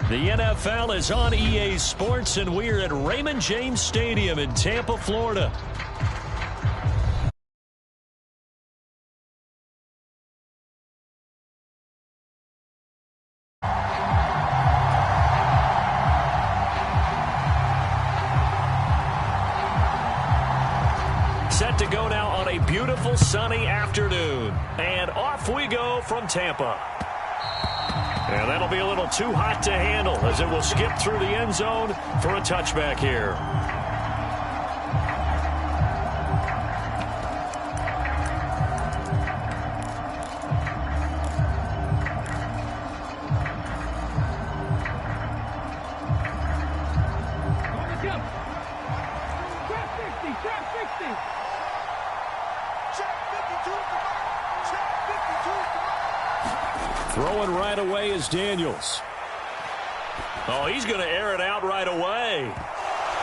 The NFL is on EA Sports, and we're at Raymond James Stadium in Tampa, Florida. Set to go now on a beautiful sunny afternoon. And off we go from Tampa. And that'll be a little too hot to handle as it will skip through the end zone for a touchback here. Throwing right away is Daniels. Oh, he's going to air it out right away.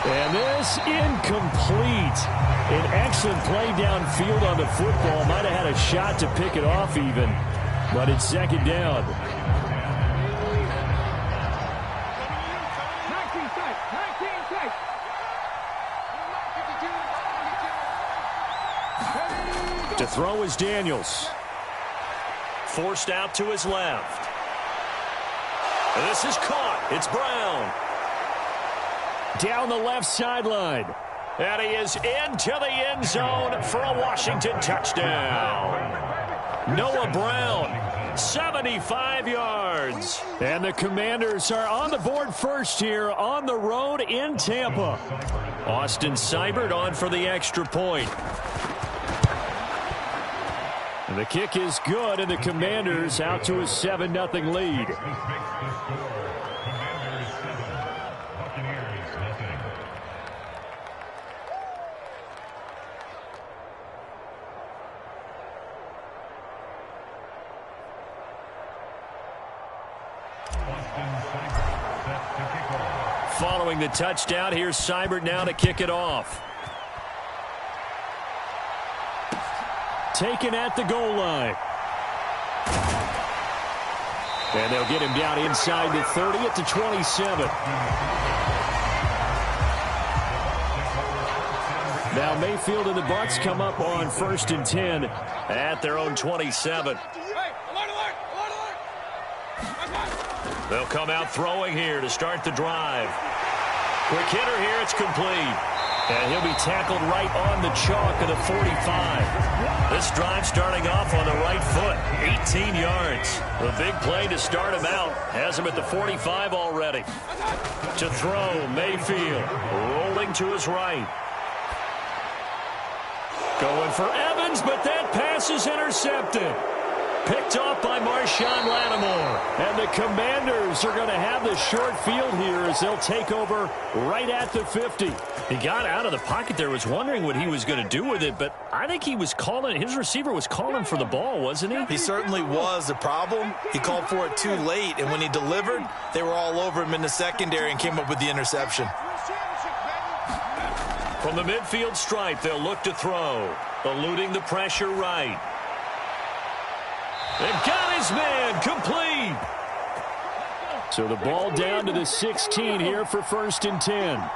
And this incomplete. An excellent play downfield on the football. Might have had a shot to pick it off even, but it's second down. To throw is Daniels. Forced out to his left. And this is caught. It's Brown. Down the left sideline. And he is into the end zone for a Washington touchdown. Noah Brown, 75 yards. And the Commanders are on the board first here on the road in Tampa. Austin Seibert on for the extra point. And the kick is good, and the Commanders out to a 7-0 lead. Following the touchdown, here's Seibert now to kick it off. Taken at the goal line. And they'll get him down inside the 30 at the 27. Now Mayfield and the Bucs come up on 1st and 10 at their own 27. They'll come out throwing here to start the drive. Quick hitter here, it's complete. And he'll be tackled right on the chalk of the 45. This drive starting off on the right foot, 18 yards. A big play to start him out. Has him at the 45 already. To throw, Mayfield rolling to his right. Going for Evans, but that pass is intercepted. Picked off by Marshawn Lattimore. And the Commanders are going to have the short field here as they'll take over right at the 50. He got out of the pocket there, was wondering what he was going to do with it, but I think he was calling, his receiver was calling for the ball, wasn't he? He certainly was. The problem, he called for it too late, and when he delivered, they were all over him in the secondary and came up with the interception. From the midfield stripe, they'll look to throw, eluding the pressure right. They've got his man complete. So the ball down to the 16 here for 1st and 10.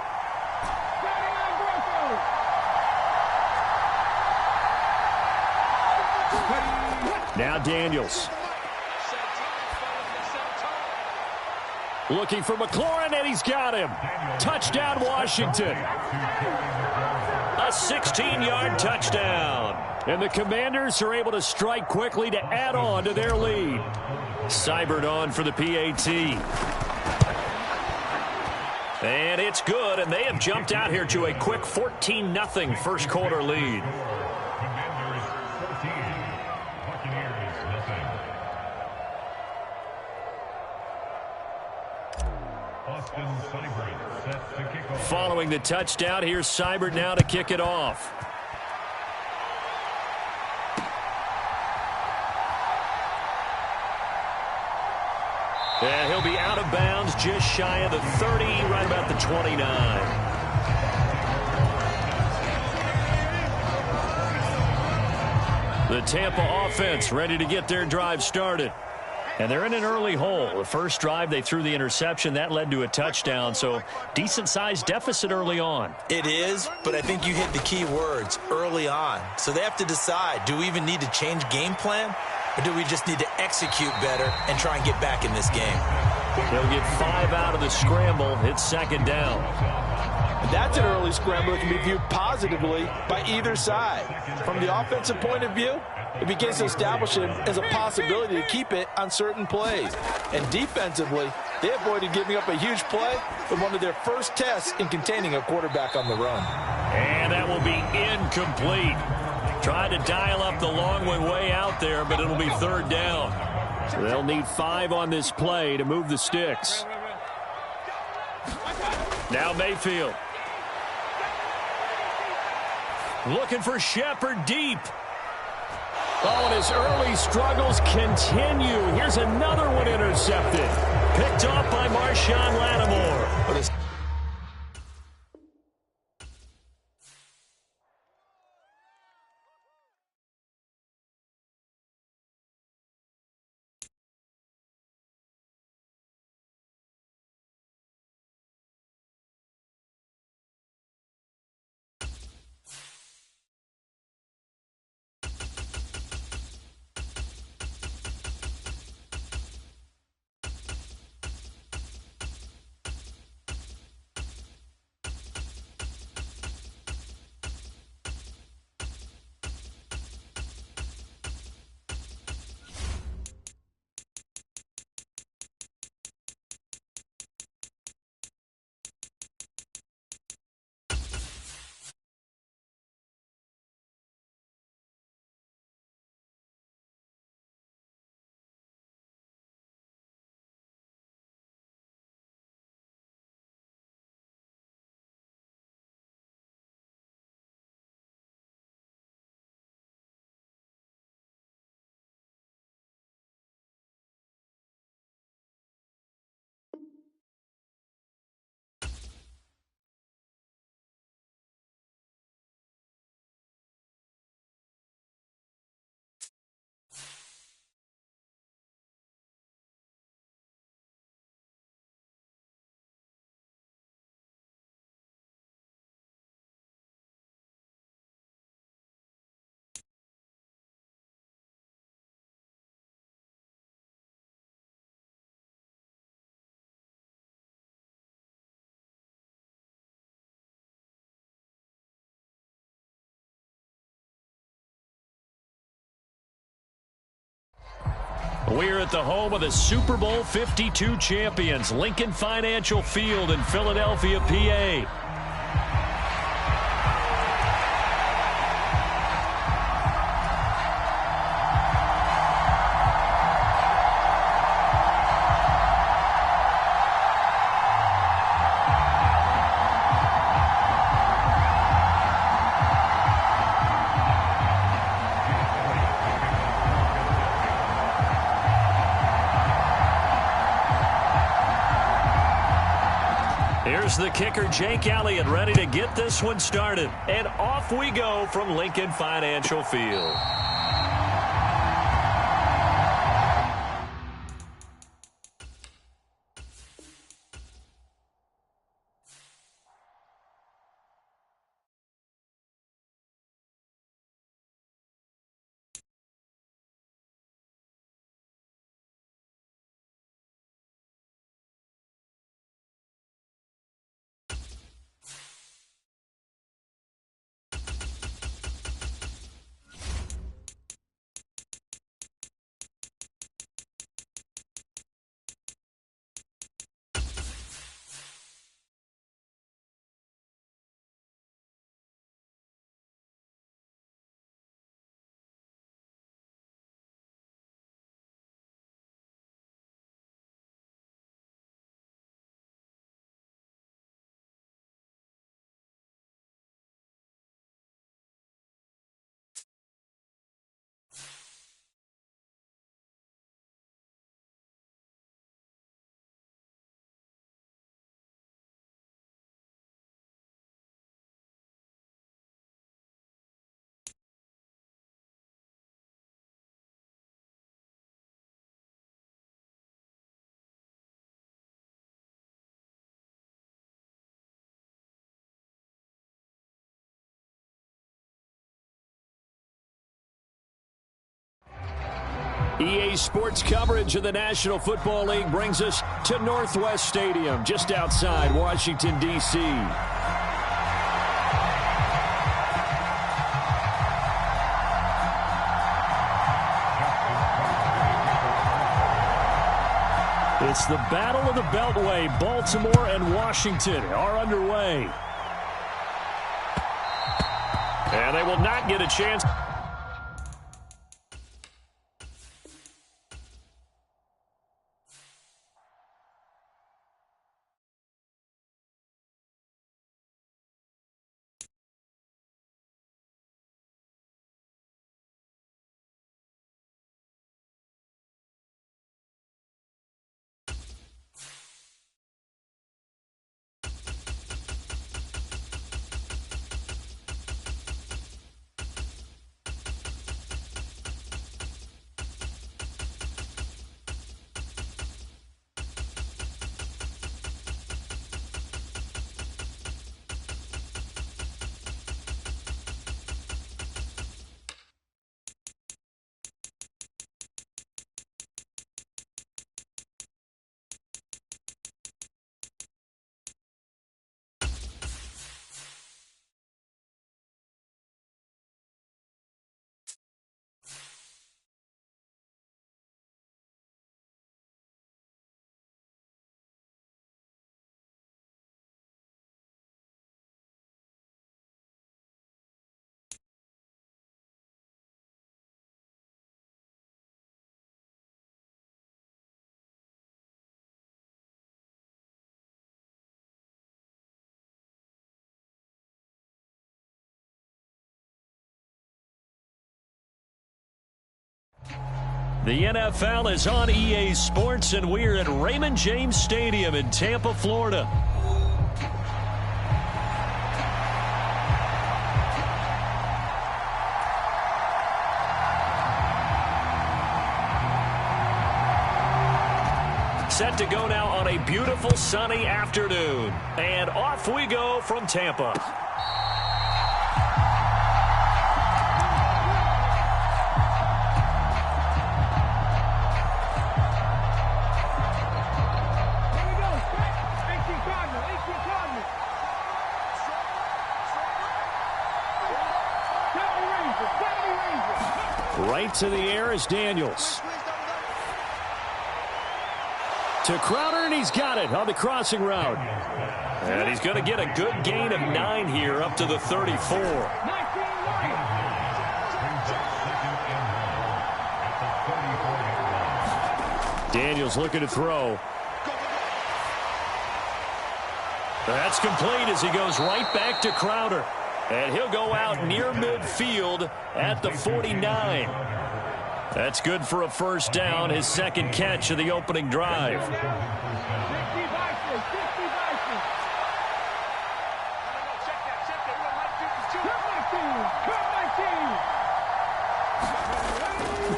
Now Daniels. Looking for McLaurin, and he's got him. Touchdown, Washington. A 16-yard touchdown. And the Commanders are able to strike quickly to add on to their lead. Seibert on for the PAT. And it's good, and they have jumped out here to a quick 14-0 first quarter lead. Following the touchdown, here's Seibert now to kick it off. And he'll be out of bounds just shy of the 30, right about the 29. The Tampa offense ready to get their drive started. And they're in an early hole. The first drive, they threw the interception. That led to a touchdown, so decent-sized deficit early on. It is, but I think you hit the key words, early on. So they have to decide, do we even need to change game plan, or do we just need to execute better and try and get back in this game? They'll get 5 out of the scramble. It's second down. That's an early scramble that can be viewed positively by either side. From the offensive point of view, it begins to establish him as a possibility to keep it on certain plays. And defensively, they avoided giving up a huge play with one of their first tests in containing a quarterback on the run. And that will be incomplete. Tried to dial up the long one way out there, but it'll be third down. So they'll need 5 on this play to move the sticks. Now Mayfield. Looking for Shepard deep. Oh, and his early struggles continue. Here's another one intercepted. Picked off by Marshawn Lattimore. We're at the home of the Super Bowl 52 champions, Lincoln Financial Field in Philadelphia, PA. Here's the kicker, Jake Elliott, ready to get this one started. And off we go from Lincoln Financial Field. EA Sports coverage of the National Football League brings us to Northwest Stadium, just outside Washington, D.C. It's the Battle of the Beltway. Baltimore and Washington are underway. And they will not get a chance. The NFL is on EA Sports, and we're at Raymond James Stadium in Tampa, Florida. Set to go now on a beautiful sunny afternoon. And off we go from Tampa. Right to the air is Daniels. To Crowder, and he's got it on the crossing route. And he's going to get a good gain of 9 here up to the 34. Daniels looking to throw. That's complete as he goes right back to Crowder. And he'll go out near midfield at the 49. That's good for a first down, his second catch of the opening drive.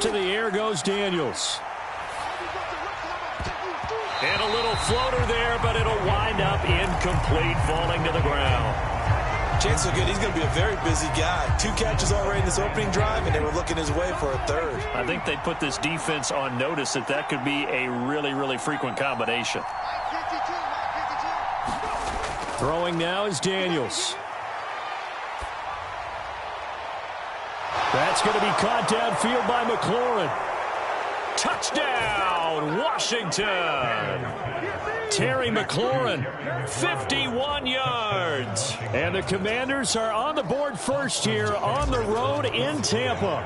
To the air goes Daniels. And a little floater there, but it'll wind up incomplete, falling to the ground. Chance so good. He's going to be a very busy guy. 2 catches already in his opening drive, and they were looking his way for a third. I think they put this defense on notice that that could be a really, really frequent combination. Throwing now is Daniels. That's going to be caught downfield by McLaurin. Touchdown, Washington. Terry McLaurin, 51 yards. And the Commanders are on the board first here on the road in Tampa.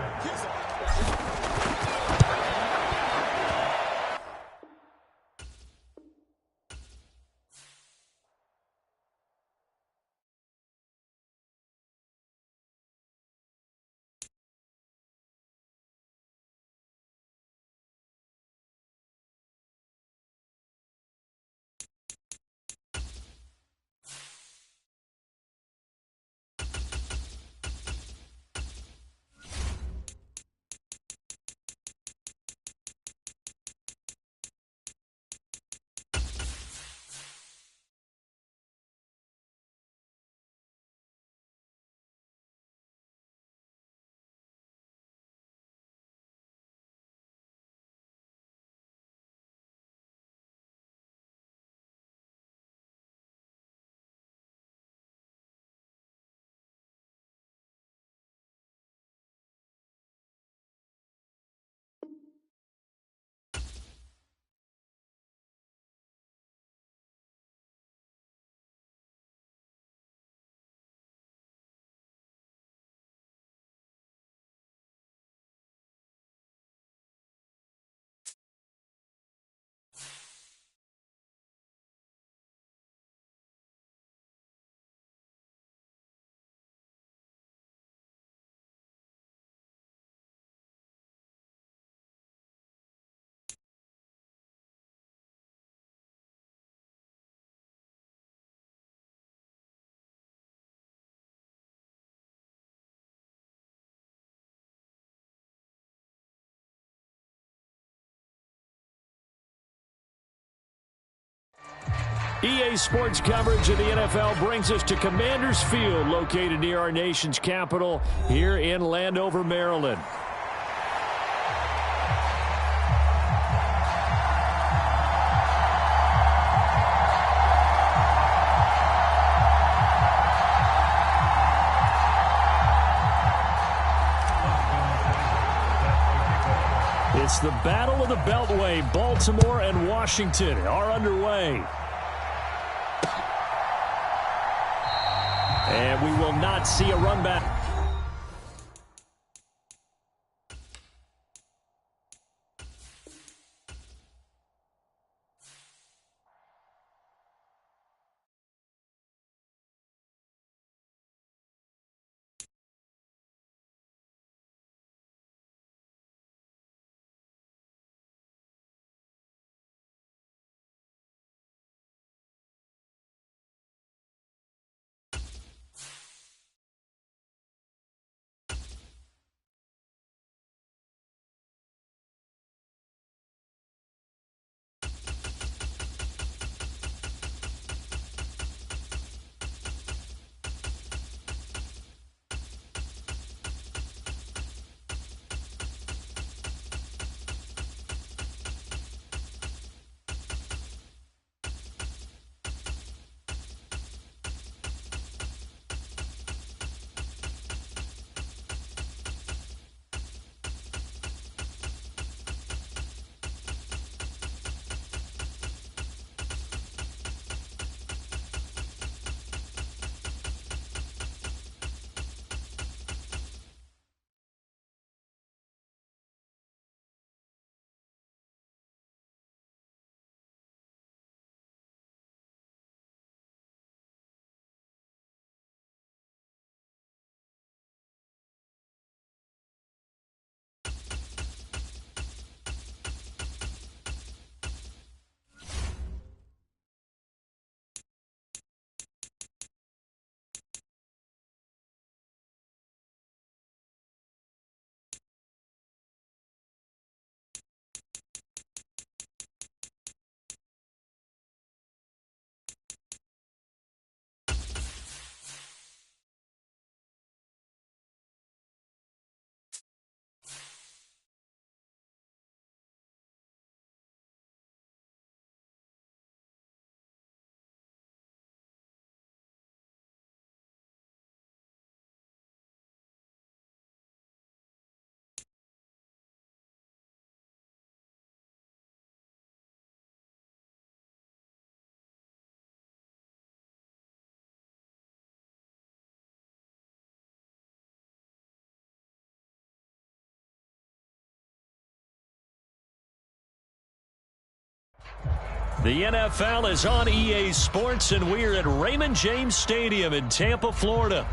EA Sports coverage of the NFL brings us to Commanders Field, located near our nation's capital here in Landover, Maryland. It's the Battle of the Beltway. Baltimore and Washington are underway. And we will not see a run back. The NFL is on EA Sports, and we're at Raymond James Stadium in Tampa, Florida.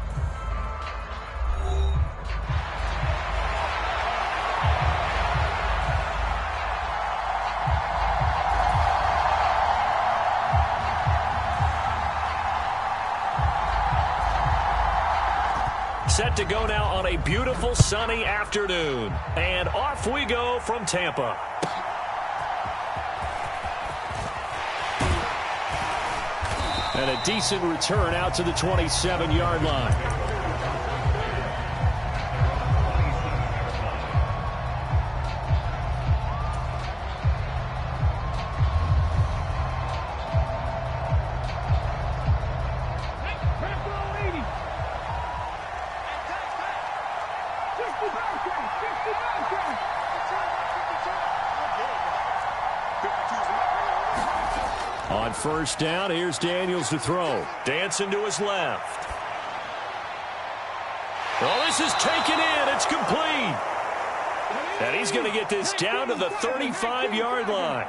Set to go now on a beautiful sunny afternoon. And off we go from Tampa. And a decent return out to the 27-yard line. On first down, here's Daniels to throw. Dancing to his left. Oh, this is taken in. It's complete. And he's going to get this down to the 35-yard line.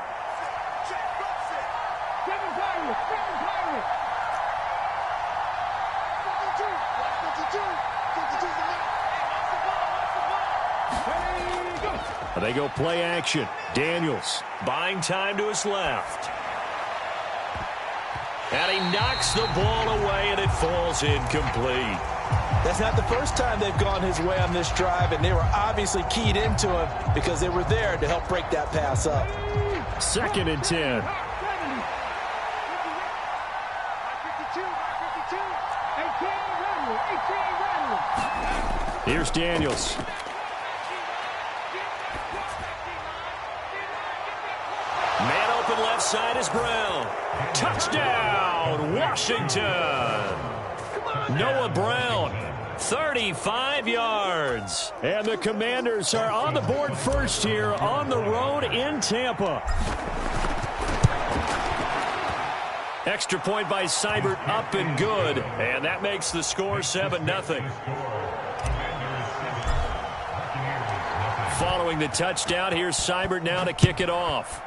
They go play action. Daniels buying time to his left. And he knocks the ball away, and it falls incomplete. That's not the first time they've gone his way on this drive, and they were obviously keyed into him because they were there to help break that pass up. 2nd and 10. Here's Daniels. Man open left side is Brown. Touchdown, Washington. Noah Brown, 35 yards. And the Commanders are on the board first here on the road in Tampa. Extra point by Seibert, up and good. And that makes the score 7-0. Following the touchdown, here's Seibert now to kick it off.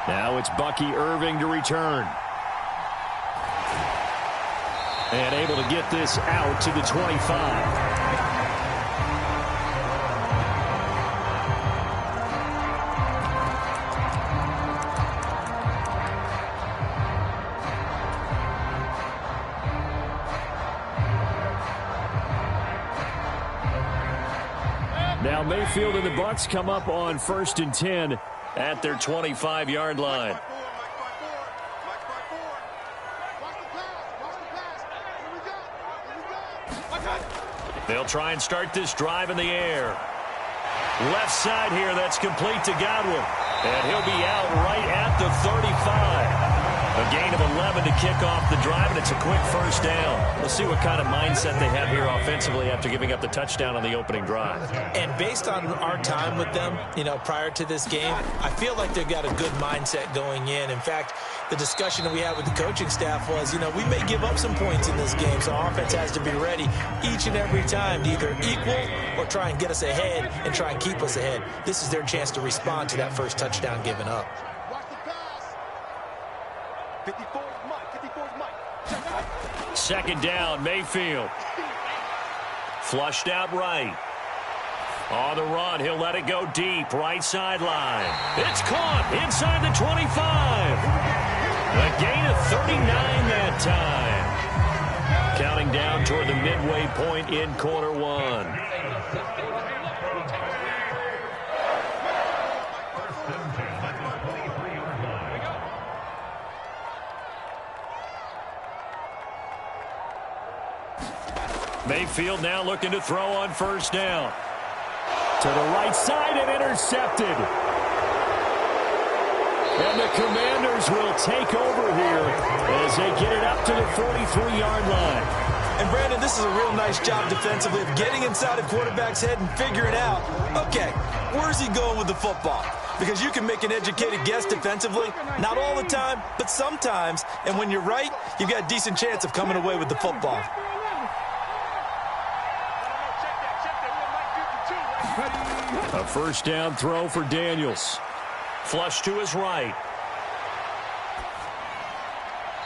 Now it's Bucky Irving to return. And able to get this out to the 25. Now Mayfield and the Bucs come up on 1st and 10 at their 25-yard line. They'll try and start this drive in the air. Left side here, that's complete to Godwin. And he'll be out right at the 35. A gain of 11 to kick off the drive, and it's a quick first down. We'll see what kind of mindset they have here offensively after giving up the touchdown on the opening drive. And based on our time with them, prior to this game, I feel like they've got a good mindset going in. In fact, the discussion that we had with the coaching staff was, we may give up some points in this game, so our offense has to be ready each and every time to either equal or try and get us ahead and try and keep us ahead. This is their chance to respond to that first touchdown given up. 2nd down, Mayfield. Flushed out right. On the run, he'll let it go deep, right sideline. It's caught inside the 25. A gain of 39 that time. Counting down toward the midway point in quarter one. Mayfield now looking to throw on 1st down. To the right side and intercepted. And the Commanders will take over here as they get it up to the 43-yard line. And, Brandon, this is a real nice job defensively of getting inside a quarterback's head and figuring out, okay, where's he going with the football? Because you can make an educated guess defensively, not all the time, but sometimes. And when you're right, you've got a decent chance of coming away with the football. A 1st down throw for Daniels. Flush to his right.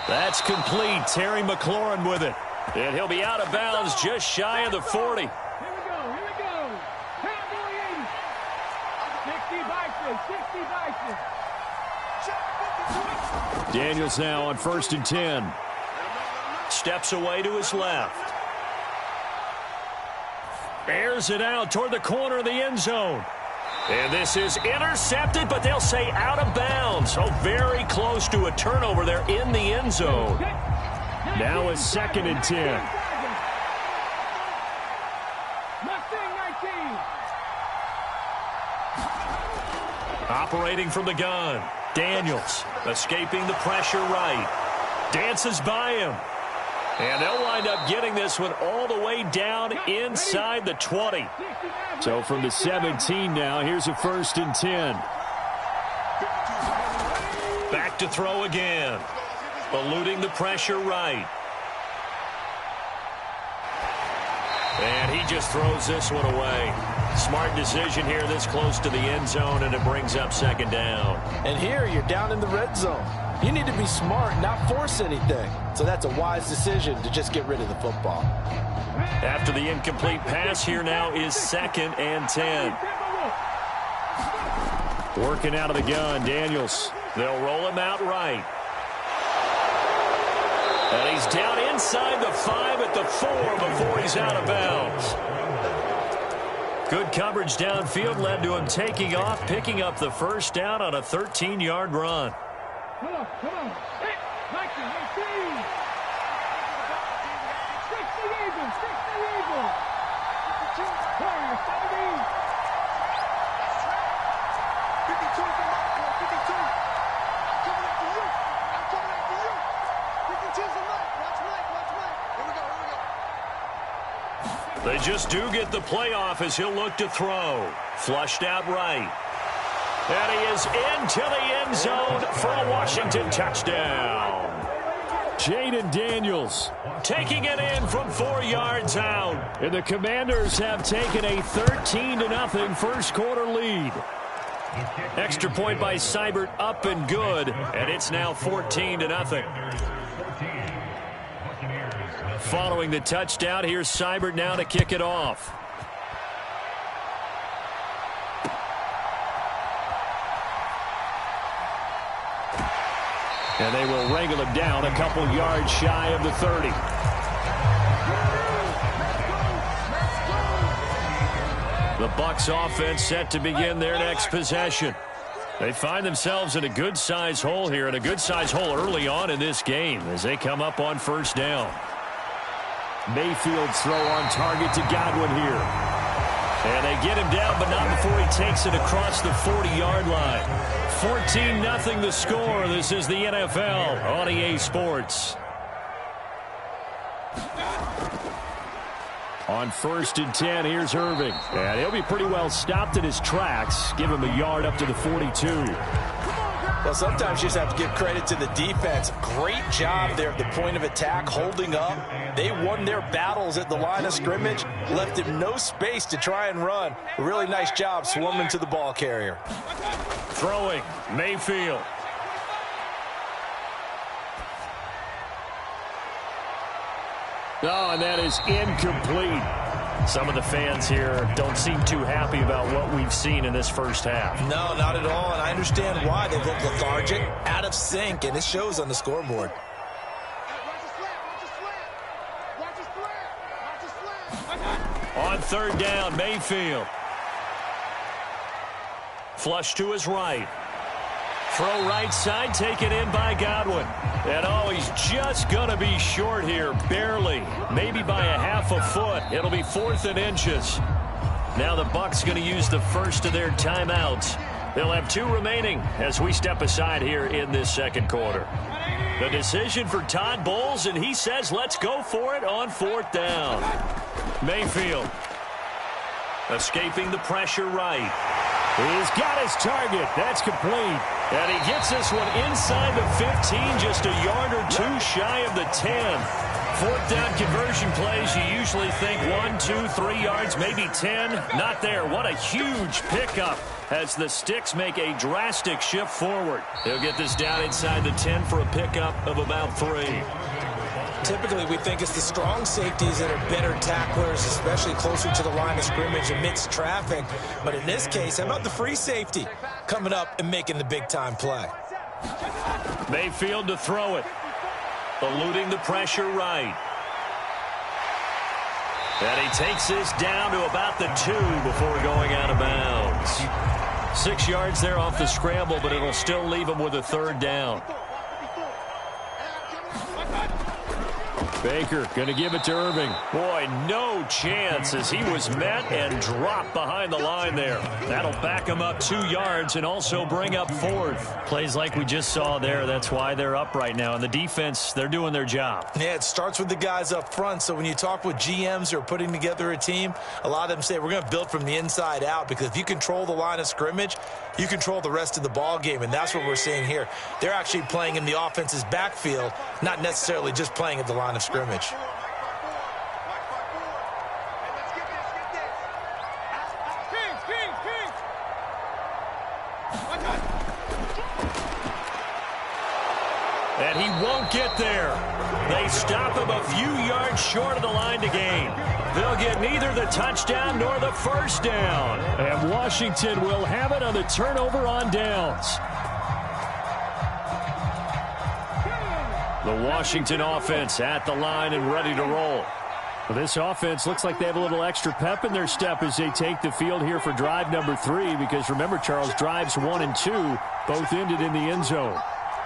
That's complete. Terry McLaurin with it. And he'll be out of bounds just shy of the 40. Here we go. Cowboy 80. 60 Bison. Daniels now on 1st and 10. Steps away to his left. Airs it out toward the corner of the end zone. And this is intercepted, but they'll say out of bounds. So very close to a turnover there in the end zone. Now it's 2nd and 10. Operating from the gun. Daniels escaping the pressure right. Dances by him. And they'll wind up getting this one all the way down inside the 20. So from the 17 now, here's a 1st and 10. Back to throw again. Eluding the pressure right. And he just throws this one away. Smart decision here this close to the end zone, and it brings up 2nd down. And here you're down in the red zone. You need to be smart, not force anything. So that's a wise decision to just get rid of the football. After the incomplete pass, here now is 2nd and 10. Working out of the gun, Daniels. They'll roll him out right. And he's down inside the 5 at the 4 before he's out of bounds. Good coverage downfield led to him taking off, picking up the 1st down on a 13-yard run. Come on. Hey, Mikey, They just do get the playoff as he'll look to throw. Flushed out right. And he is into the end zone for a Washington touchdown. Jaden Daniels taking it in from 4 yards out. And the Commanders have taken a 13-0 first quarter lead. Extra point by Seibert up and good. And it's now 14-0. Following the touchdown, here's Seibert now to kick it off. And they will wrangle him down a couple yards shy of the 30. The Bucs offense set to begin their next possession. They find themselves in a good-sized hole here, and a good-sized hole early on in this game as they come up on first down. Mayfield's throw on target to Godwin here. And they get him down, but not before he takes it across the 40-yard line. 14-0 the score. This is the NFL on EA Sports. On 1st and 10, here's Irving. And he'll be pretty well stopped in his tracks. Give him a yard up to the 42. Well, sometimes you just have to give credit to the defense. Great job there at the point of attack, holding up. They won their battles at the line of scrimmage, left him no space to try and run. A really nice job swarming to the ball carrier. Throwing, Mayfield. Oh, and that is incomplete. Some of the fans here don't seem too happy about what we've seen in this first half. No, not at all, and I understand why. They look lethargic, out of sync, and it shows on the scoreboard. On 3rd down, Mayfield. Flush to his right. Throw right side, taken in by Godwin. And oh, he's just going to be short here, barely. Maybe by a half a foot. It'll be 4th and inches. Now the Bucs going to use the first of their timeouts. They'll have 2 remaining as we step aside here in this second quarter. The decision for Todd Bowles, and he says let's go for it on 4th down. Mayfield escaping the pressure right. He's got his target. That's complete. And he gets this one inside the 15, just a yard or 2 shy of the 10. 4th down conversion plays, you usually think 1, 2, 3 yards, maybe 10. Not there. What a huge pickup as the Sticks make a drastic shift forward. They'll get this down inside the 10 for a pickup of about 3. Typically, we think it's the strong safeties that are better tacklers, especially closer to the line of scrimmage amidst traffic. But in this case, how about the free safety coming up and making the big-time play? Mayfield to throw it. Eluding the pressure right. And he takes this down to about the 2 before going out of bounds. 6 yards there off the scramble, but it'll still leave him with a 3rd down. Baker going to give it to Irving. Boy, no chance as he was met and dropped behind the line there. That'll back him up 2 yards and also bring up 4th. Plays like we just saw there. That's why they're up right now. And the defense, they're doing their job. Yeah, it starts with the guys up front. So when you talk with GMs who are putting together a team, a lot of them say we're going to build from the inside out, because if you control the line of scrimmage, you control the rest of the ball game. And that's what we're seeing here. They're actually playing in the offense's backfield, not necessarily just playing at the line of scrimmage. And he won't get there. They stop him a few yards short of the line to gain. They'll get neither the touchdown nor the 1st down. And Washington will have it on the turnover on downs. The Washington offense at the line and ready to roll. Well, this offense looks like they have a little extra pep in their step as they take the field here for drive number 3, because remember, Charles, drives 1 and 2 both ended in the end zone.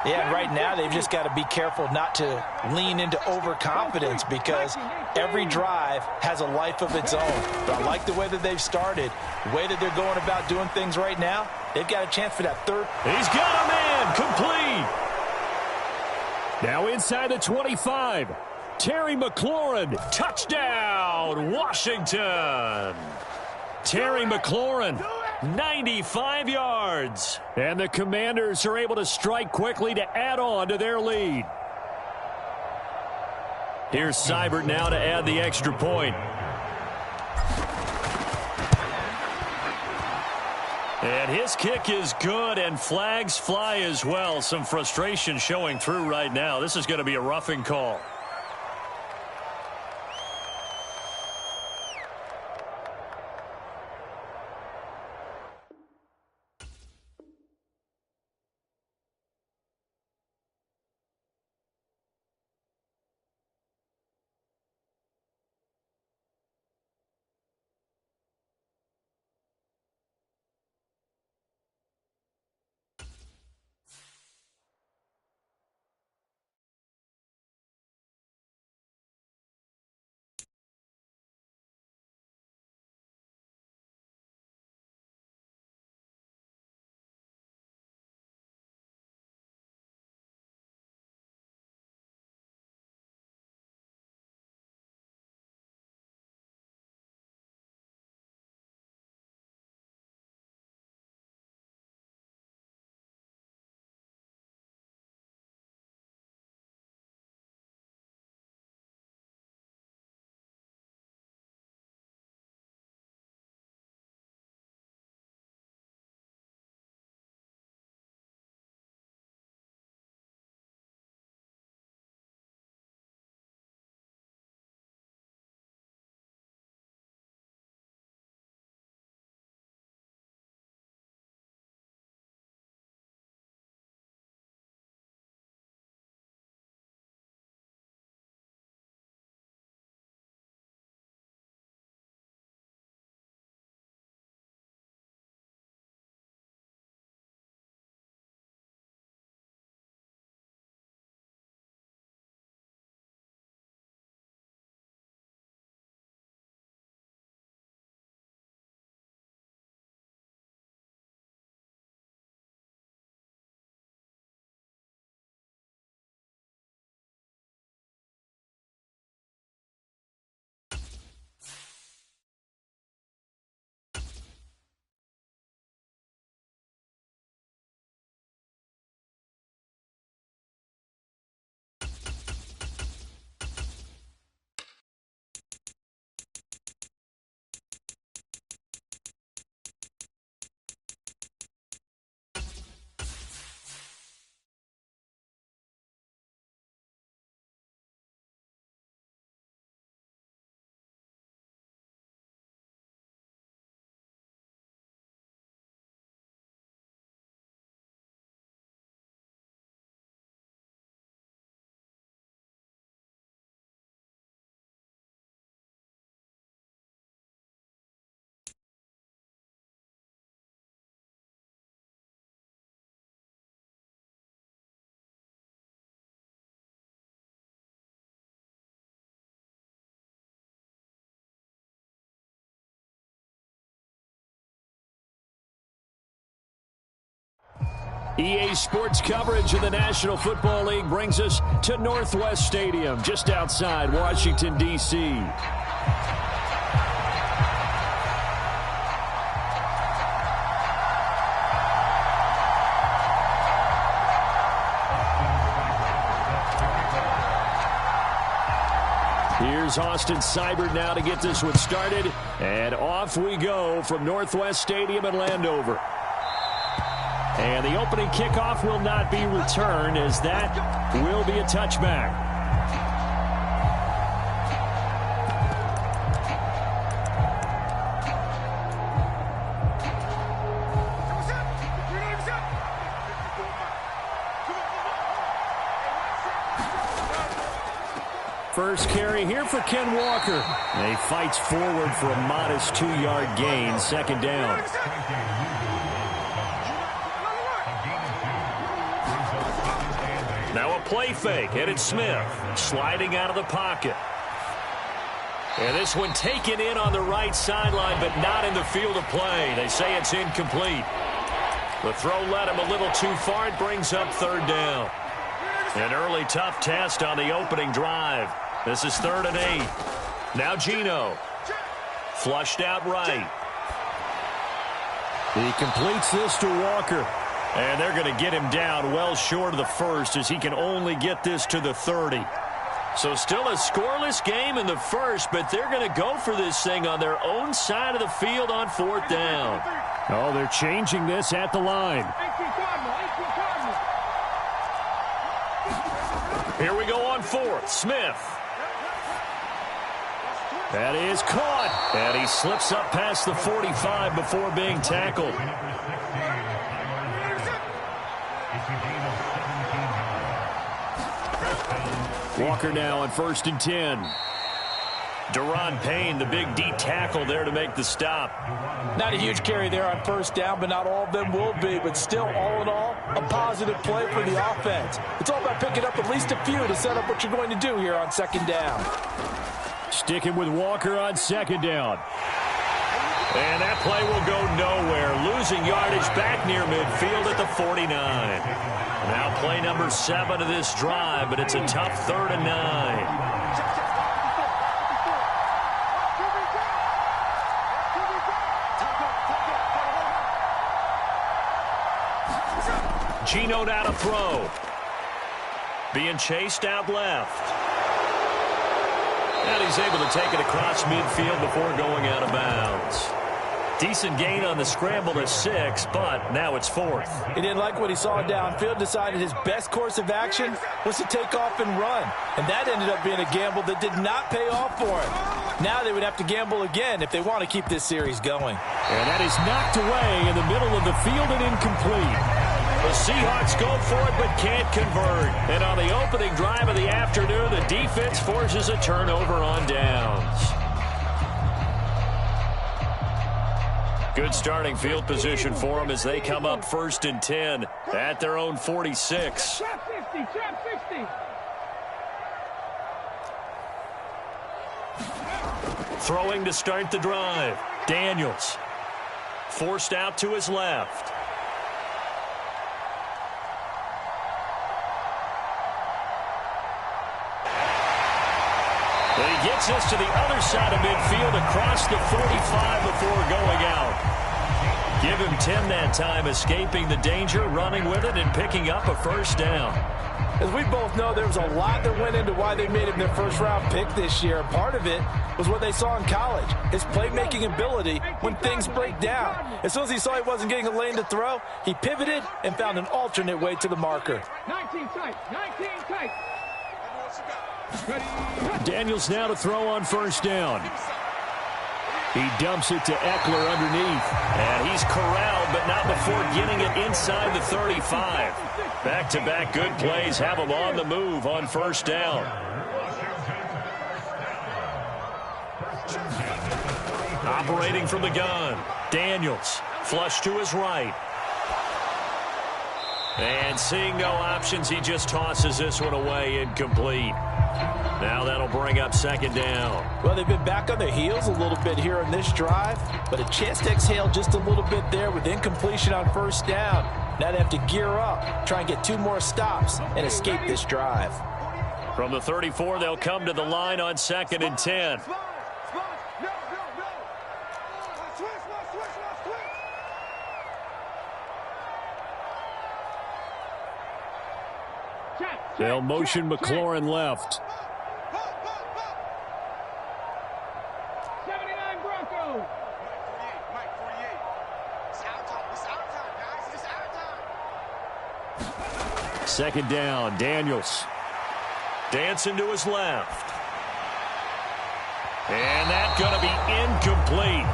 Yeah, and right now they've just got to be careful not to lean into overconfidence because every drive has a life of its own. But I like the way that they've started, the way that they're going about doing things right now. They've got a chance for that third. He's got a man complete. Now inside the 25. Terry McLaurin, touchdown, Washington. Terry McLaurin, 95 yards. And the Commanders are able to strike quickly to add on to their lead. Here's Seibert now to add the extra point. And his kick is good, and flags fly as well. Some frustration showing through right now. This is going to be a roughing call. EA Sports coverage of the National Football League brings us to Northwest Stadium, just outside Washington, D.C. Here's Austin Seibert now to get this one started, and off we go from Northwest Stadium in Landover. And the opening kickoff will not be returned, as that will be a touchback. First carry here for Ken Walker. And he fights forward for a modest 2-yard gain, second down. Play fake, and it's Smith sliding out of the pocket. And this one taken in on the right sideline, but not in the field of play. They say it's incomplete. The throw led him a little too far. It brings up third down. An early tough test on the opening drive. This is 3rd and 8. Now Geno. Flushed out right. He completes this to Walker. And they're going to get him down well short of the first as he can only get this to the 30. So still a scoreless game in the first, but they're going to go for this thing on their own side of the field on 4th down. Oh, they're changing this at the line. Here we go on 4th. Smith. That is caught. And he slips up past the 45 before being tackled. Walker now on 1st and 10. Deron Payne, the big D tackle there to make the stop. Not a huge carry there on 1st down, but not all of them will be. But still, all in all, a positive play for the offense. It's all about picking up at least a few to set up what you're going to do here on 2nd down. Sticking with Walker on 2nd down. And that play will go nowhere. Losing yardage back near midfield at the 49. Now play number 7 of this drive, but it's a tough 3rd and 9. Geno now to throw. Being chased out left. And he's able to take it across midfield before going out of bounds. Decent gain on the scramble at 6, but now it's 4th. He didn't like what he saw downfield, decided his best course of action was to take off and run. And that ended up being a gamble that did not pay off for him. Now they would have to gamble again if they want to keep this series going. And that is knocked away in the middle of the field and incomplete. The Seahawks go for it but can't convert. And on the opening drive of the afternoon, the defense forces a turnover on downs. Good starting field position for them as they come up 1st and 10 at their own 46. Trap 50, trap 50. Throwing to start the drive. Daniels. Forced out to his left. But he gets us to the other side of midfield across the 45 before going out. Give him 10 that time, escaping the danger, running with it, and picking up a 1st down. As we both know, there was a lot that went into why they made him their first-round pick this year. Part of it was what they saw in college, his playmaking ability when things break down. As soon as he saw he wasn't getting a lane to throw, he pivoted and found an alternate way to the marker. 19 tight, 19 tight. Daniels now to throw on 1st down. He dumps it to Eckler underneath. And he's corralled, but not before getting it inside the 35. Back-to-back good plays have him on the move on 1st down. Operating from the gun. Daniels, flush to his right. And seeing no options, he just tosses this one away, incomplete. Now that'll bring up 2nd down. Well, they've been back on their heels a little bit here in this drive, but a chance to exhale just a little bit there with incompletion on 1st down. Now they have to gear up, try and get 2 more stops, and escape this drive. From the 34, they'll come to the line on 2nd and 10. They'll motion McLaurin left. 79 Broncos. 2nd down, Daniels. Dancing to his left. And that's going to be incomplete.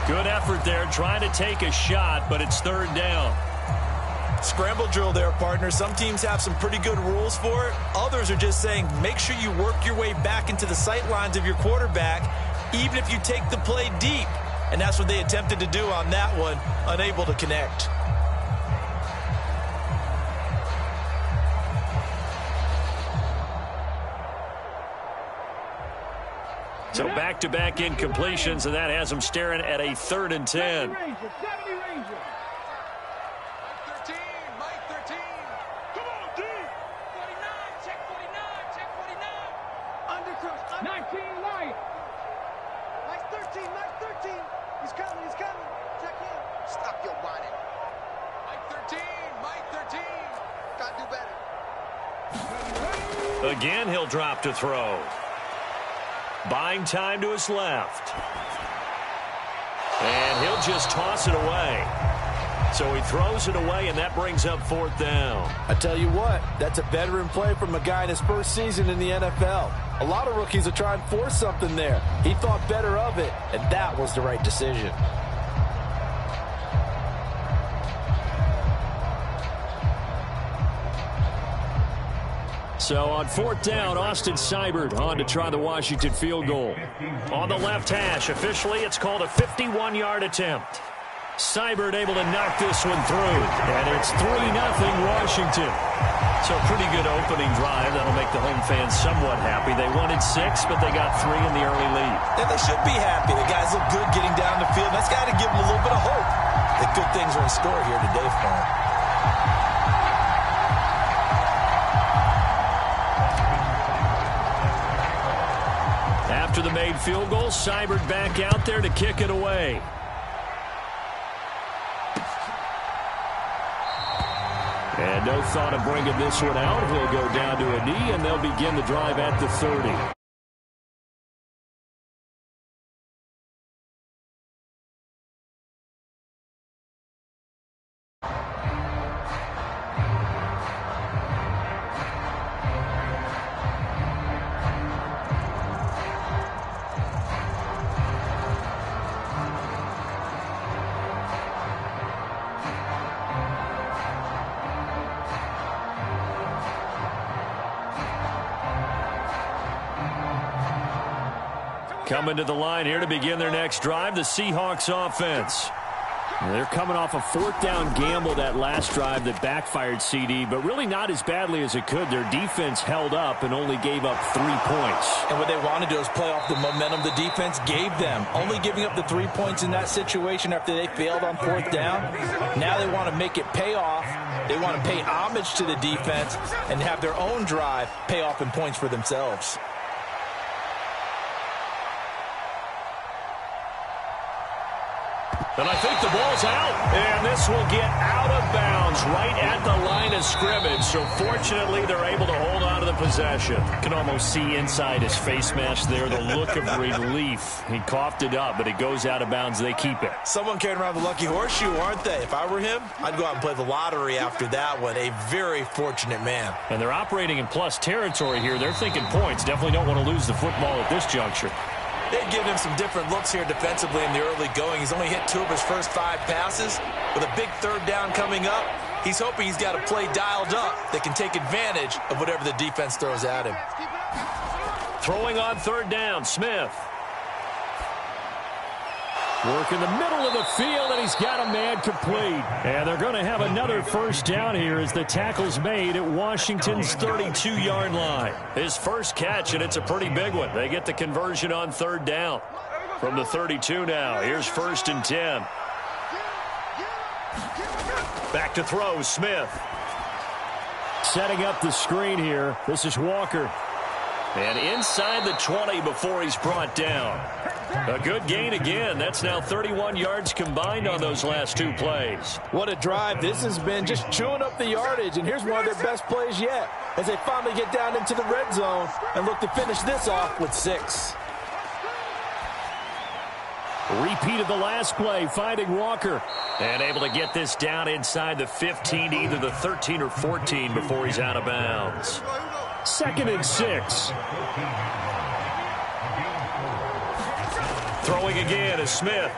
Good effort there trying to take a shot, but it's 3rd down. Scramble drill there, partner. Some teams have some pretty good rules for it. Others are just saying make sure you work your way back into the sight lines of your quarterback, even if you take the play deep. And that's what they attempted to do on that one, unable to connect. So back-to-back incompletions, and that has them staring at a 3rd and 10. Mike 13, Mike 13. Come on, D. 49, check 49, check 49. Undercross, 19 light. Mike 13, Mike 13. He's coming, he's coming. Check him. Stop your whining. Mike 13, Mike 13. Gotta do better. Again, he'll drop to throw. Buying time to his left. And he'll just toss it away. So he throws it away, and that brings up 4th down. I tell you what, that's a veteran play from a guy in his first season in the NFL. A lot of rookies are trying to force something there. He thought better of it, and that was the right decision. So on 4th down, Austin Seibert on to try the Washington field goal. On the left hash, officially it's called a 51-yard attempt. Seibert able to knock this one through, and it's 3-0 Washington. So a pretty good opening drive. That'll make the home fans somewhat happy. They wanted 6, but they got 3 in the early lead. And they should be happy. The guys look good getting down the field. That's got to give them a little bit of hope that good things are in store here today for them. After the made field goal, Seibert back out there to kick it away. And no thought of bringing this one out. He'll go down to a knee, and they'll begin the drive at the 30. Coming to the line here to begin their next drive, the Seahawks offense. They're coming off a 4th down gamble that last drive that backfired, CD, but really not as badly as it could. Their defense held up and only gave up 3 points. And what they want to do is play off the momentum the defense gave them. Only giving up the 3 points in that situation after they failed on 4th down. Now they want to make it pay off. They want to pay homage to the defense and have their own drive pay off in points for themselves. And I think the ball's out. And this will get out of bounds right at the line of scrimmage. So fortunately, they're able to hold on to the possession. Can almost see inside his face mask there the look of relief. He coughed it up, but it goes out of bounds. They keep it. Someone carrying around the lucky horseshoe, aren't they? If I were him, I'd go out and play the lottery after that one. A very fortunate man. And they're operating in plus territory here. They're thinking points. Definitely don't want to lose the football at this juncture. They've given him some different looks here defensively in the early going. He's only hit 2 of his first 5 passes. With a big 3rd down coming up, he's hoping he's got a play dialed up that can take advantage of whatever the defense throws at him. Throwing on 3rd down, Smith. Work in the middle of the field, and he's got a man complete. And they're going to have another 1st down here as the tackle's made at Washington's 32-yard line. His first catch, and it's a pretty big one. They get the conversion on 3rd down. From the 32 now, here's 1st and 10. Back to throw, Smith. Setting up the screen here. This is Walker. And inside the 20 before he's brought down. A good gain again. That's now 31 yards combined on those last 2 plays. What a drive this has been, just chewing up the yardage. And here's one of their best plays yet as they finally get down into the red zone and look to finish this off with 6. Repeat of the last play, finding Walker. And able to get this down inside the 15, either the 13 or 14 before he's out of bounds. 2nd and 6. Throwing again is Smith.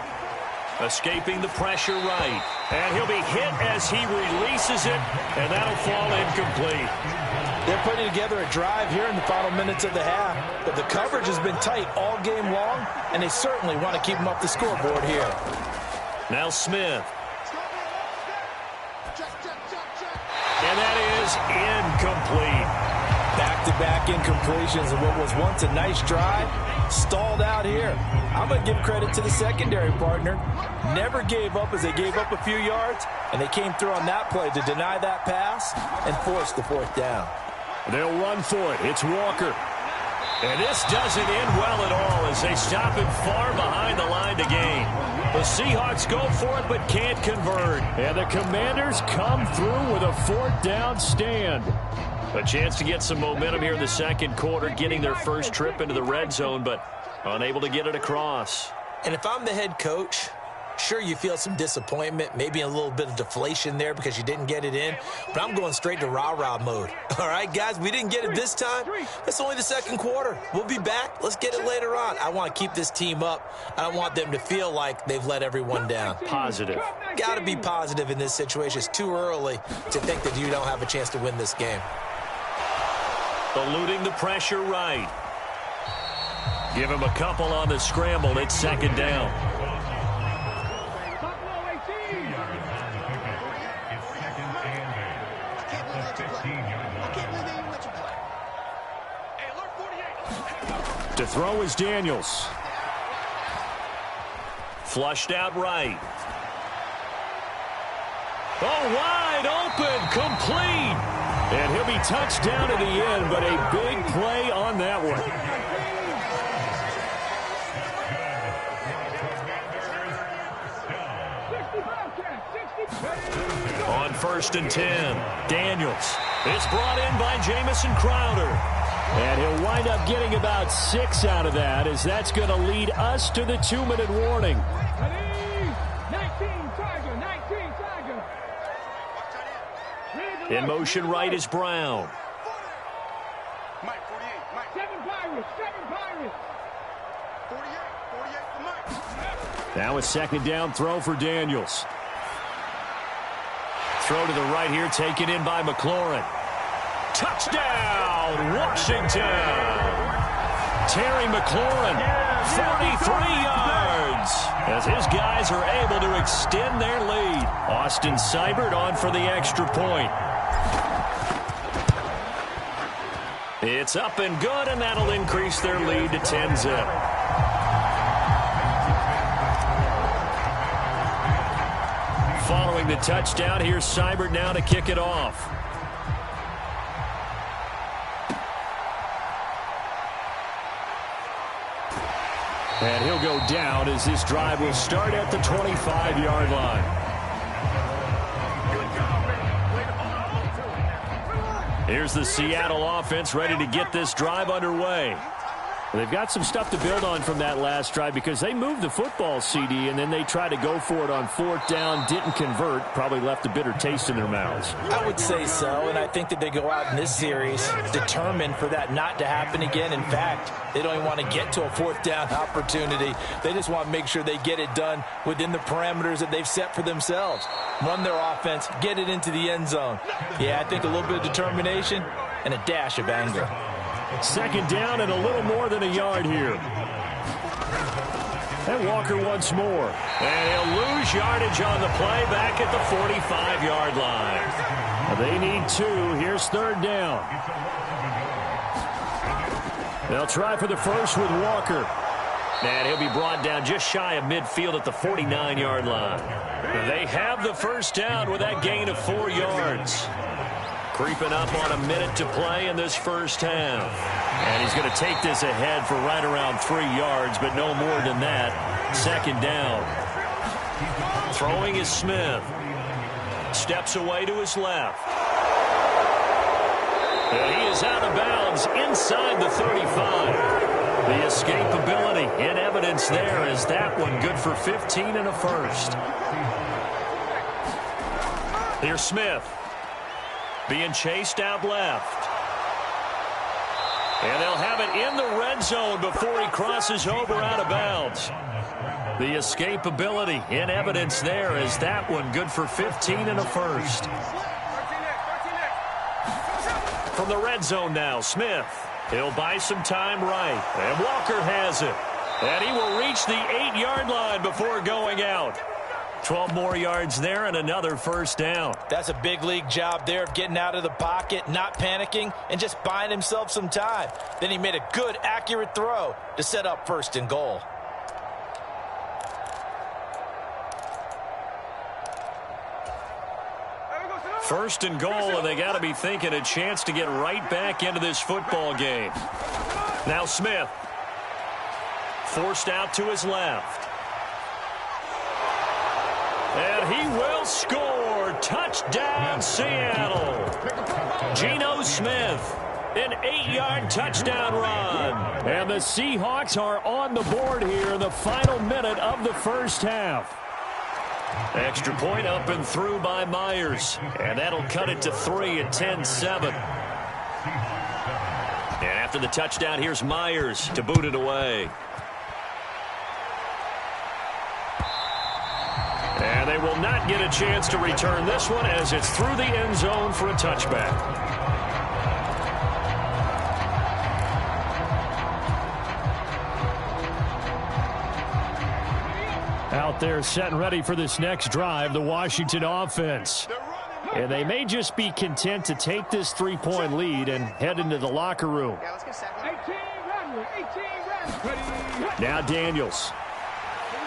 Escaping the pressure right. And he'll be hit as he releases it, and that'll fall incomplete. They're putting together a drive here in the final minutes of the half, but the coverage has been tight all game long, and they certainly want to keep them up the scoreboard here. Now Smith. And that is incomplete. Back-to-back incompletions of what was once a nice drive Stalled out here. I'm going to give credit to the secondary partner. Never gave up as they gave up a few yards, and they came through on that play to deny that pass and force the 4th down. They'll run for it. It's Walker. And this doesn't end well at all as they stop him far behind the line to gain. The Seahawks go for it but can't convert. And the Commanders come through with a 4th down stand. A chance to get some momentum here in the 2nd quarter, getting their first trip into the red zone, but unable to get it across. And if I'm the head coach, sure, you feel some disappointment, maybe a little bit of deflation there because you didn't get it in, but I'm going straight to rah-rah mode. All right, guys, we didn't get it this time. It's only the 2nd quarter. We'll be back. Let's get it later on. I want to keep this team up. I don't want them to feel like they've let everyone down. Positive. Got to be positive in this situation. It's too early to think that you don't have a chance to win this game. Eluding the pressure right. Give him a couple on the scramble. It's 2nd down. To throw is Daniels. Flushed out right. Oh, wide open, complete. And he'll be touched down at the end, but a big play on that one. On 1st and 10, Daniels. It's brought in by Jamison Crowder. And he'll wind up getting about 6 out of that, as that's going to lead us to the 2-minute warning. 19 Tiger. In motion right is Brown. Mike, 48, Mike. 7 Pirates. 48 for Mike. Now a 2nd down throw for Daniels. Throw to the right here, taken in by McLaurin. Touchdown, Washington! Terry McLaurin, 43 yards, as his guys are able to extend their lead. Austin Seibert on for the extra point. It's up and good, and that'll increase their lead to 10-zip. Following the touchdown, here's Seibert now to kick it off. And he'll go down as this drive will start at the 25-yard line. Here's the Seattle offense ready to get this drive underway. They've got some stuff to build on from that last drive because they moved the football, CD, and then they tried to go for it on 4th down, didn't convert, probably left a bitter taste in their mouths. I would say so, and I think that they go out in this series determined for that not to happen again. In fact, they don't even want to get to a 4th down opportunity. They just want to make sure they get it done within the parameters that they've set for themselves. Run their offense, get it into the end zone. Yeah, I think a little bit of determination and a dash of anger. 2nd down and a little more than a yard here. And Walker once more. And he'll lose yardage on the play back at the 45-yard line. They need 2. Here's 3rd down. They'll try for the first with Walker. And he'll be brought down just shy of midfield at the 49-yard line. They have the first down with that gain of 4 yards. Creeping up on a minute to play in this first half. And he's going to take this ahead for right around 3 yards, but no more than that. 2nd down. Throwing is Smith. Steps away to his left. And he is out of bounds inside the 35. The escapability in evidence there is that one good for 15 and a first. Here's Smith. Being chased out left. And they'll have it in the red zone before he crosses over out of bounds. The escapability in evidence there is that one good for 15 and a first. From the red zone now, Smith. He'll buy some time right. And Walker has it. And he will reach the 8-yard line before going out. 12 more yards there and another first down. That's a big league job there of getting out of the pocket, not panicking, and just buying himself some time. Then he made a good, accurate throw to set up 1st and goal. First and goal, and they got to be thinking a chance to get right back into this football game. Now Smith. Forced out to his left. And he will score. Touchdown, Seattle. Geno Smith, an 8-yard touchdown run. And the Seahawks are on the board here in the final minute of the first half. Extra point up and through by Myers. And that'll cut it to 3 at 10-7. And after the touchdown, here's Myers to boot it away. And they will not get a chance to return this one as it's through the end zone for a touchback. Out there set and ready for this next drive, the Washington offense. And they may just be content to take this 3-point lead and head into the locker room. Now Daniels.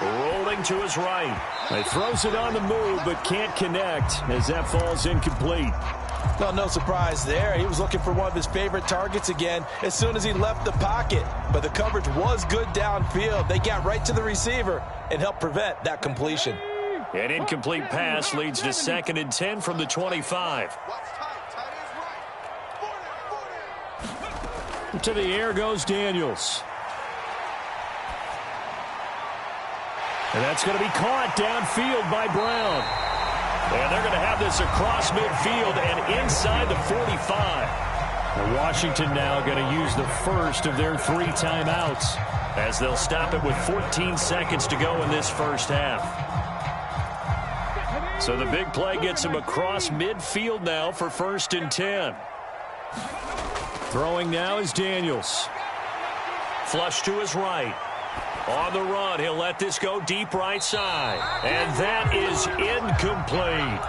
Rolling to his right. He throws it on the move but can't connect as that falls incomplete. Well, no surprise there. He was looking for one of his favorite targets again as soon as he left the pocket. But the coverage was good downfield. They got right to the receiver and helped prevent that completion. An incomplete pass leads to 2nd and 10 from the 25. To the air goes Daniels. And that's going to be caught downfield by Brown. And they're going to have this across midfield and inside the 45. And Washington now going to use the first of their 3 timeouts, as they'll stop it with 14 seconds to go in this first half. So the big play gets him across midfield now for 1st and 10. Throwing now is Daniels. Flush to his right. On the run, he'll let this go deep right side. And that is incomplete.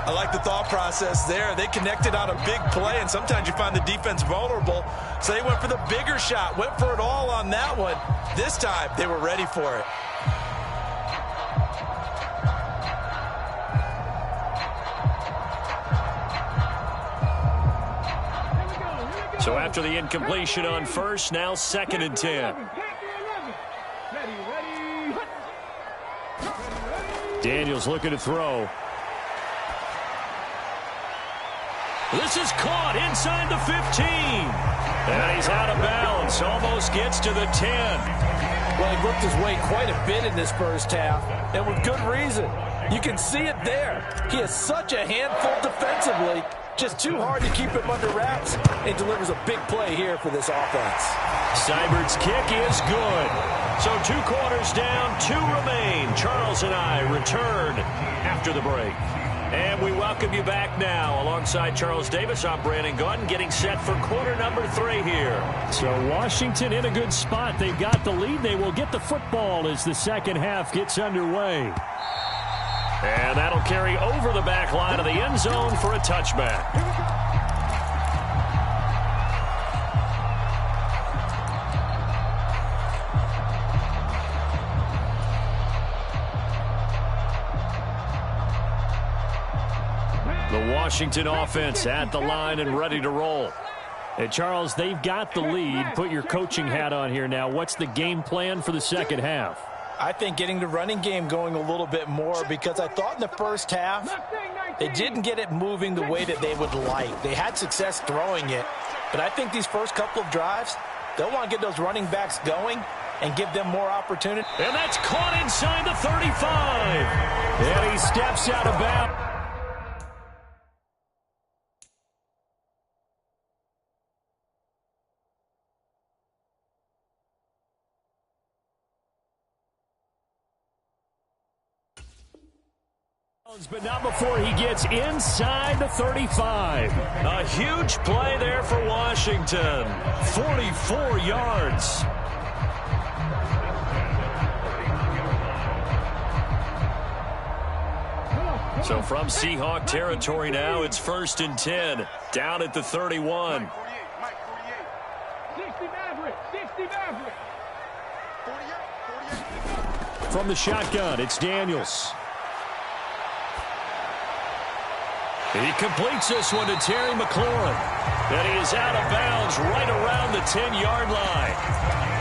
I like the thought process there. They connected on a big play, and sometimes you find the defense vulnerable. So they went for the bigger shot, went for it all on that one. This time, they were ready for it. So after the incompletion on first, now 2nd and 10. Daniels looking to throw. This is caught inside the 15. And he's out of bounds. Almost gets to the 10. Well, he worked his way quite a bit in this first half, and with good reason. You can see it there. He is such a handful defensively. Just too hard to keep him under wraps, and delivers a big play here for this offense. Seibert's kick is good. So 2 quarters down, 2 remain. Charles and I return after the break. And we welcome you back now. Alongside Charles Davis, I'm Brandon Gunn, getting set for quarter number 3 here. So Washington in a good spot. They've got the lead. They will get the football as the second half gets underway. And that'll carry over the back line of the end zone for a touchback. The Washington offense at the line and ready to roll. Hey, Charles, they've got the lead. Put your coaching hat on here now. What's the game plan for the second half? I think getting the running game going a little bit more, because I thought in the first half they didn't get it moving the way that they would like. They had success throwing it, but I think these first couple of drives, they'll want to get those running backs going and give them more opportunity. And that's caught inside the 35. And he steps out of bounds. But not before he gets inside the 35. A huge play there for Washington. 44 yards. So from Seahawk territory now, it's 1st and 10, down at the 31. 60 Maverick, 60 Maverick. From the shotgun, it's Daniels. He completes this one to Terry McLaurin. And he is out of bounds right around the 10-yard line.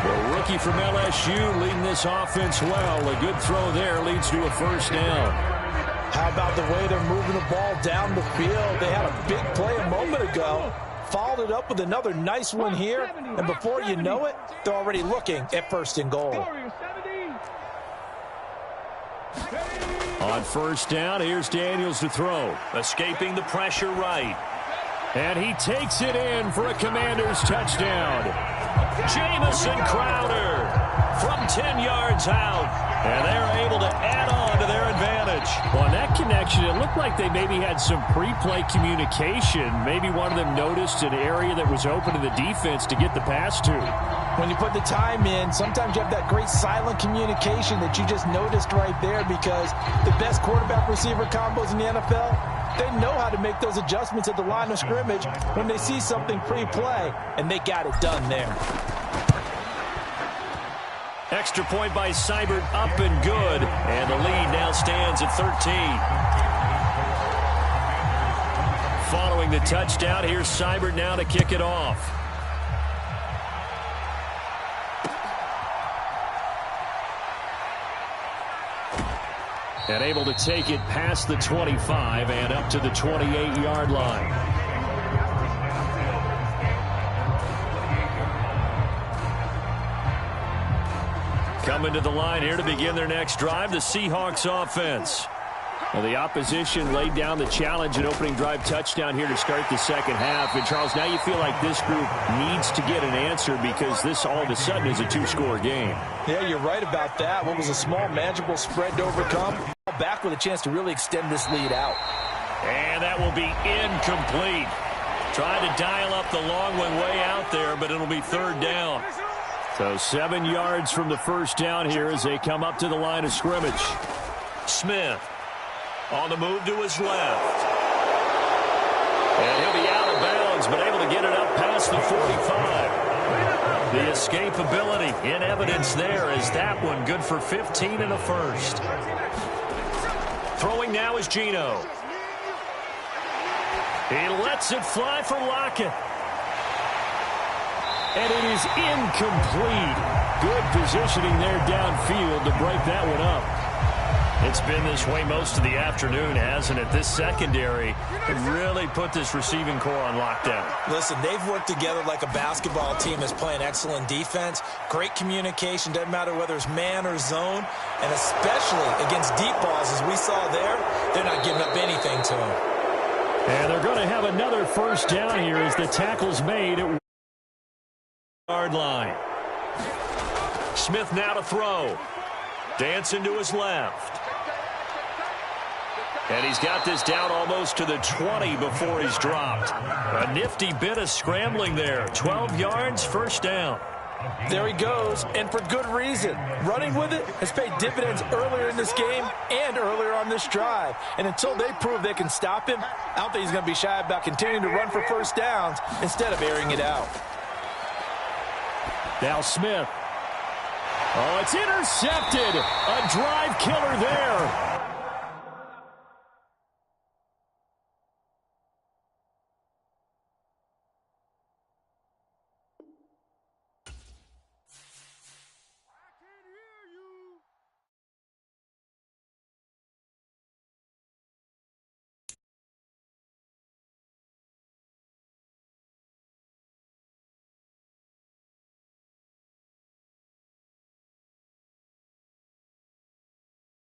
The rookie from LSU leading this offense well. A good throw there leads to a 1st down. How about the way they're moving the ball down the field? They had a big play a moment ago. Followed it up with another nice one here. And before you know it, they're already looking at 1st and goal. On 1st down, here's Daniels to throw. Escaping the pressure right. And he takes it in for a Commanders touchdown. Jamison Crowder from 10 yards out. And they're able to add on to their advantage. Well, on that connection, it looked like they maybe had some pre-play communication. Maybe one of them noticed an area that was open to the defense to get the pass to. When you put the time in, sometimes you have that great silent communication that you just noticed right there, because the best quarterback-receiver combos in the NFL, they know how to make those adjustments at the line of scrimmage when they see something pre-play, and they got it done there. Extra point by Seibert, up and good. And the lead now stands at 13. Following the touchdown, here's Seibert now to kick it off. And able to take it past the 25 and up to the 28-yard line. Coming to the line here to begin their next drive, the Seahawks offense. Well, the opposition laid down the challenge and opening drive touchdown here to start the second half. And, Charles, now you feel like this group needs to get an answer because this all of a sudden is a 2-score game. Yeah, you're right about that. What was a small, manageable spread to overcome, back with a chance to really extend this lead out. And that will be incomplete. Trying to dial up the long one way out there, but it'll be 3rd down. So 7 yards from the 1st down here as they come up to the line of scrimmage. Smith on the move to his left. And he'll be out of bounds, but able to get it up past the 45. The escapability in evidence there is that one good for 15 and a 1st. Throwing now is Geno. He lets it fly for Lockett. And it is incomplete. Good positioning there downfield to break that one up. It's been this way most of the afternoon, hasn't it? This secondary really put this receiving core on lockdown. Listen, they've worked together like a basketball team that's playing excellent defense. Great communication. Doesn't matter whether it's man or zone. And especially against deep balls, as we saw there, they're not giving up anything to them. And they're going to have another 1st down here as the tackle's made at yard line. Smith now to throw. Dancing to his left. And he's got this down almost to the 20 before he's dropped. A nifty bit of scrambling there. 12 yards, 1st down. There he goes, and for good reason. Running with it has paid dividends earlier in this game and earlier on this drive. And until they prove they can stop him, I don't think he's going to be shy about continuing to run for 1st downs instead of airing it out. Now Smith. Oh, it's intercepted. A drive killer there.